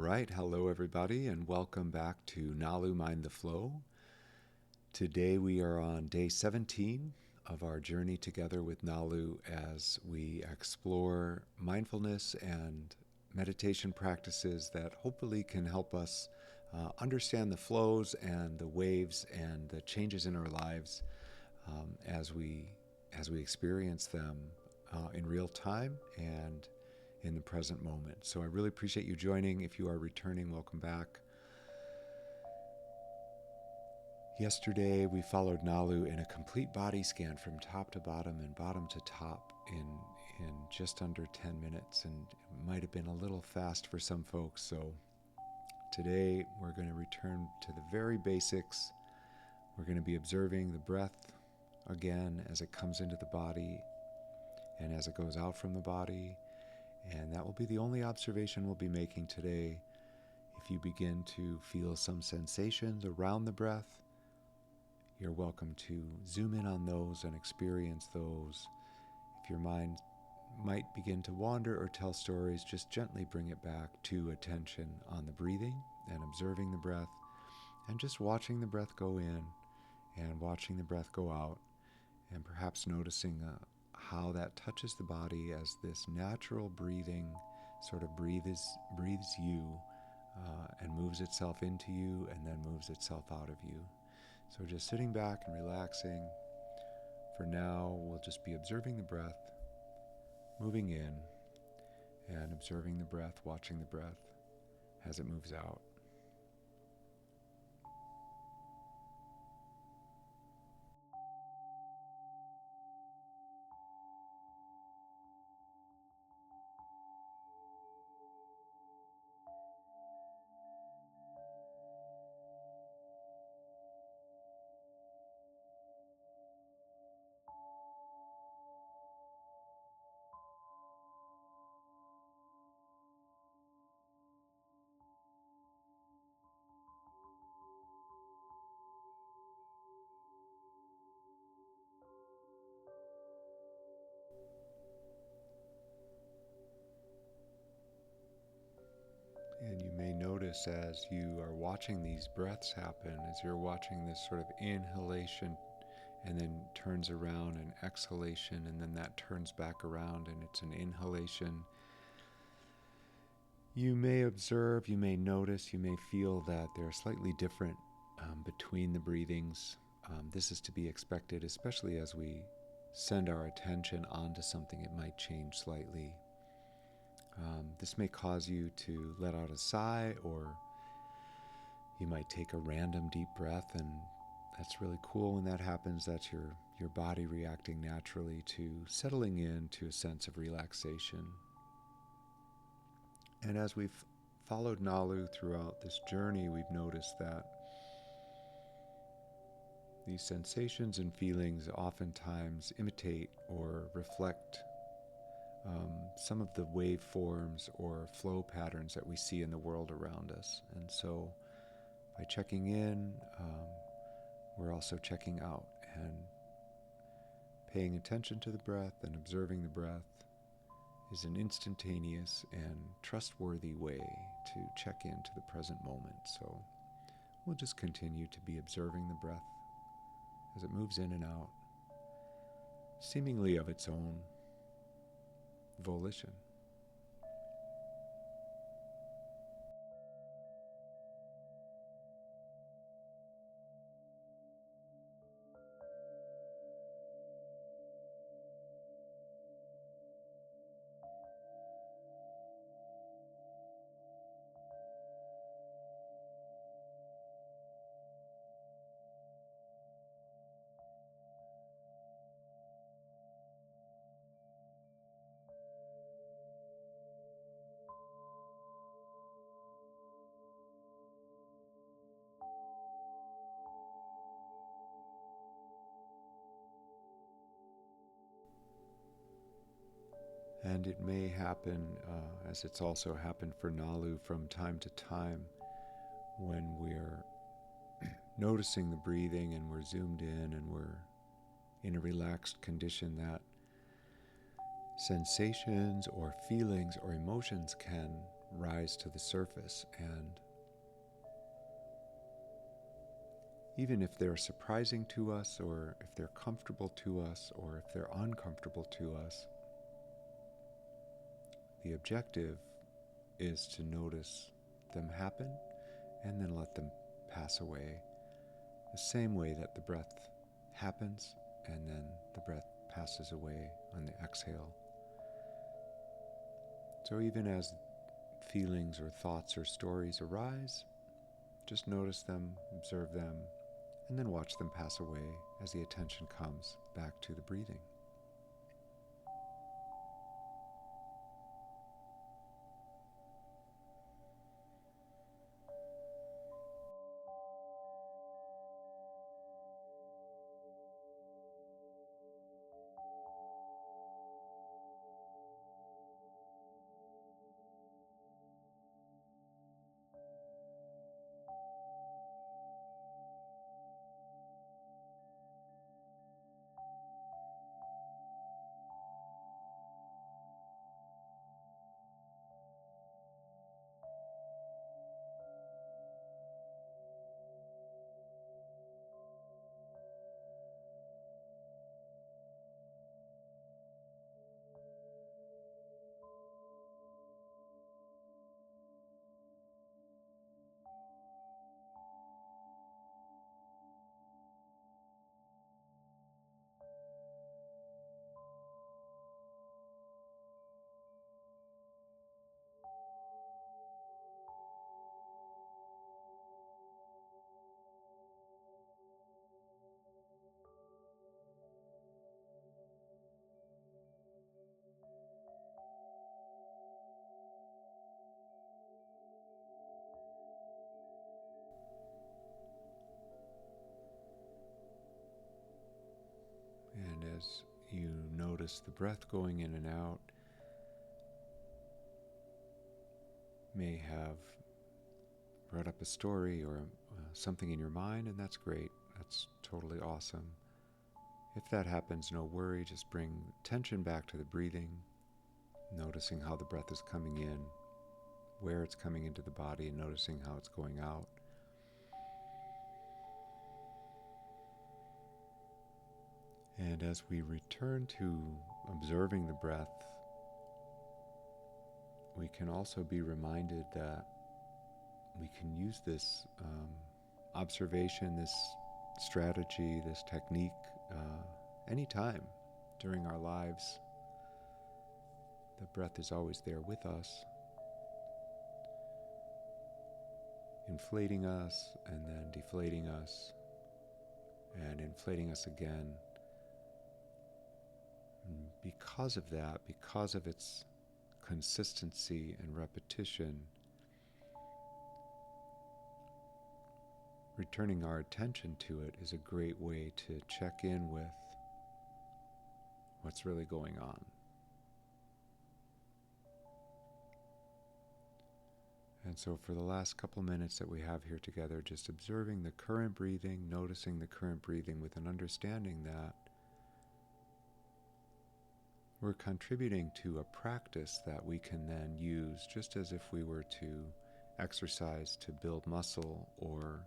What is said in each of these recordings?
right, hello everybody, and welcome back to Nalu Mind the Flow. Today we are on day 17 of our journey together with Nalu as we explore mindfulness and meditation practices that hopefully can help us understand the flows and the waves and the changes in our lives as we experience them in real time and in the present moment. So I really appreciate you joining. If you are returning, welcome back. Yesterday we followed Nalu in a complete body scan from top to bottom and bottom to top in just under 10 minutes, and it might have been a little fast for some folks. So today we're going to return to the very basics. We're going to be observing the breath again as it comes into the body and as it goes out from the body. And that will be the only observation we'll be making today. If you begin to feel some sensations around the breath, you're welcome to zoom in on those and experience those. If your mind might begin to wander or tell stories, just gently bring it back to attention on the breathing and observing the breath and just watching the breath go in and watching the breath go out, and perhaps noticing how that touches the body as this natural breathing sort of breathes you and moves itself into you and then moves itself out of you. So just sitting back and relaxing. For now, we'll just be observing the breath, moving in, and observing the breath, watching the breath as it moves out. And you may notice as you are watching these breaths happen, as you're watching this sort of inhalation and then turns around, and exhalation, and then that turns back around and it's an inhalation. You may observe, you may notice, you may feel that they're slightly different between the breathings. This is to be expected, especially as we send our attention onto something. It might change slightly. This may cause you to let out a sigh, or you might take a random deep breath, and that's really cool when that happens. That's your body reacting naturally to settling into a sense of relaxation. And as we've followed Nalu throughout this journey, we've noticed that these sensations and feelings oftentimes imitate or reflect some of the waveforms or flow patterns that we see in the world around us. And so by checking in, we're also checking out, and paying attention to the breath and observing the breath is an instantaneous and trustworthy way to check into the present moment. So we'll just continue to be observing the breath as it moves in and out, seemingly of its own volition. And it may happen, as it's also happened for Nalu from time to time, when we're noticing the breathing and we're zoomed in and we're in a relaxed condition, that sensations or feelings or emotions can rise to the surface. And even if they're surprising to us, or if they're comfortable to us, or if they're uncomfortable to us, the objective is to notice them happen and then let them pass away, the same way that the breath happens and then the breath passes away on the exhale. So even as feelings or thoughts or stories arise, just notice them, observe them, and then watch them pass away as the attention comes back to the breathing. And as you notice the breath going in and out, may have brought up a story or something in your mind, and that's great. That's totally awesome. If that happens, no worry. Just bring attention back to the breathing, noticing how the breath is coming in, where it's coming into the body, and noticing how it's going out. And as we return to observing the breath, we can also be reminded that we can use this observation, this strategy, this technique anytime during our lives. The breath is always there with us, inflating us and then deflating us and inflating us again. And because of that, because of its consistency and repetition, returning our attention to it is a great way to check in with what's really going on. And so for the last couple minutes that we have here together, just observing the current breathing, noticing the current breathing with an understanding that we're contributing to a practice that we can then use just as if we were to exercise to build muscle or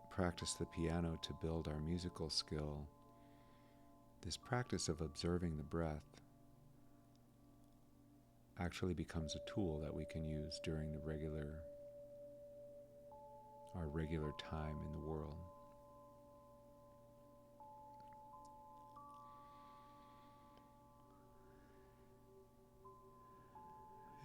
practice the piano to build our musical skill. This practice of observing the breath actually becomes a tool that we can use during our regular time in the world.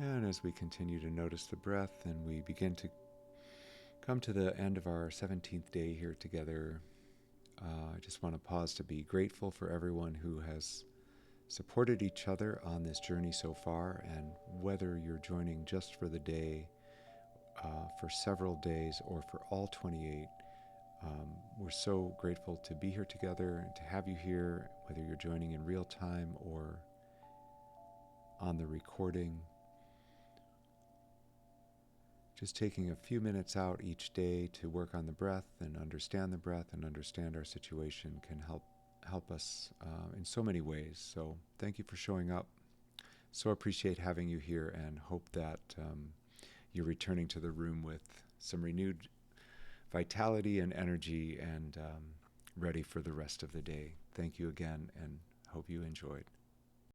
And as we continue to notice the breath and we begin to come to the end of our 17th day here together, I just want to pause to be grateful for everyone who has supported each other on this journey so far, and whether you're joining just for the day, for several days, or for all 28, we're so grateful to be here together and to have you here, whether you're joining in real time or on the recording. Just taking a few minutes out each day to work on the breath and understand the breath and understand our situation can help us in so many ways. So thank you for showing up. So appreciate having you here, and hope that you're returning to the room with some renewed vitality and energy, and ready for the rest of the day. Thank you again, and hope you enjoyed.